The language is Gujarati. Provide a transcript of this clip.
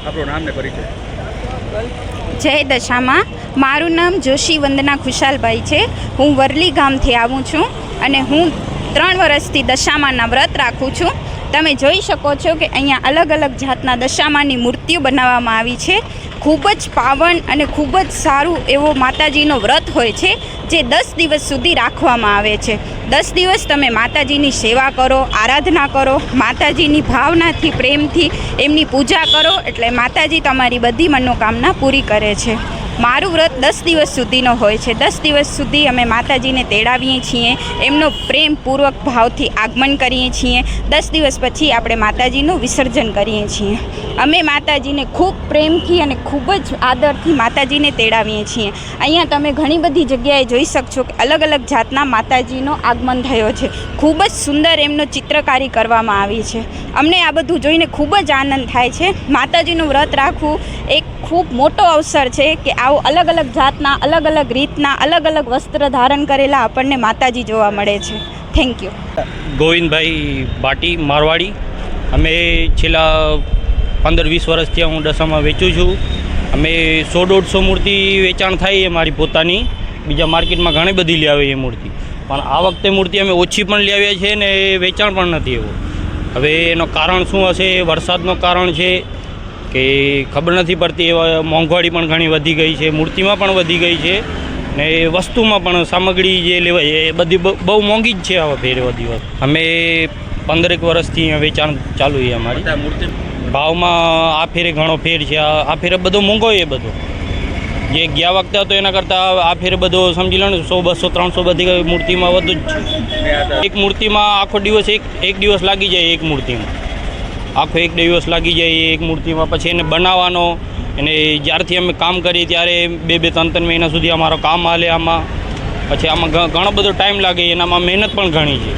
આપણું નામ ને પરિચય. જય દશામાં. મારું નામ જોશી વંદના ખુશાલભાઈ છે. હું વરલી ગામથી આવું છું અને હું 3 વર્ષથી દશામાના વ્રત રાખું છું. તમે જોઈ શકો છો કે અહીંયા અલગ અલગ જાતના દશામાની મૂર્તિઓ બનાવવામાં આવી છે. ખૂબ જ પાવન અને ખૂબ જ સારું એવો માતાજીનો વ્રત હોય છે જે 10 દિવસ સુધી રાખવામાં આવે છે. 10 દિવસ તમે માતાજીની સેવા કરો, આરાધના કરો, માતાજીની ભાવનાથી પ્રેમથી એમની પૂજા કરો એટલે માતાજી તમારી બધી મનોકામના પૂરી કરે છે. મારું વ્રત 10 દિવસ સુધીનો હોય છે. 10 દિવસ સુધી અમે માતાજીને તેડાવીએ છીએ, એમનો પ્રેમપૂર્વક ભાવથી આગમન કરીએ છીએ. 10 દિવસ પછી આપણે માતાજીનું વિસર્જન કરીએ છીએ. અમે માતાજીને ખૂબ પ્રેમથી અને ખૂબ જ આદરથી માતાજીને તેડાવીએ છીએ. અહીંયા તમે ઘણી બધી જગ્યાએ જોઈ શકશો કે અલગ અલગ જાતના માતાજીનો આગમન થયો છે. ખૂબ જ સુંદર એમનો ચિત્રકારી કરવામાં આવી છે. અમને આ બધું જોઈને ખૂબ જ આનંદ થાય છે. માતાજીનું વ્રત રાખવું એક ખૂબ મોટો અવસર છે કે આવું અલગ અલગ જાતના, અલગ અલગ રીતના, અલગ અલગ વસ્ત્ર ધારણ કરેલા આપણને માતાજી જોવા મળે છે. Thank you. ગોવિંદભાઈ બાટી, મારવાડી. અમે છેલ્લા 15-20 વર્ષથી હું દશામાં વેચું છું. અમે 100-150 મૂર્તિ વેચાણ થાય એ મારી પોતાની. બીજા માર્કેટમાં ઘણી બધી લઈ આવે એ મૂર્તિ, પણ આ વખતે મૂર્તિ અમે ઓછી પણ લઈ આવ્યા છે ને વેચાણ પણ નથી એવું. હવે એનું કારણ શું હશે? વરસાદનું કારણ છે કે ખબર નથી પડતી. એવા મોંઘવારી પણ ઘણી વધી ગઈ છે, મૂર્તિમાં પણ વધી ગઈ છે ને વસ્તુમાં પણ સામગ્રી જે લેવાય એ બધી બહુ મોંઘી જ છે હવે ફેરે બધી વસ્તુ. અમે 15 વર્ષથી વેચાણ ચાલુ છે અમારી. મૂર્તિ ભાવમાં આ ફેરે ઘણો ફેર છે. આ ફેરે બધો મોંઘો એ બધો જે ગયા વખતે હતો એના કરતાં આ ફેરે બધો સમજી લો ને 100, 200, 300 બધી મૂર્તિમાં વધુ જ છે. એક મૂર્તિમાં આખો દિવસ એક દિવસ લાગી જાય. એક મૂર્તિમાં આખો એક દિવસ લાગી જાય એક મૂર્તિમાં. પછી એને બનાવવાનો, અને જ્યારથી અમે કામ કરીએ ત્યારે 2-3 મહિના સુધી અમારો કામ હાલે આમાં. પછી આમાં ઘણો બધો ટાઈમ લાગે, એનામાં મહેનત પણ ઘણી છે.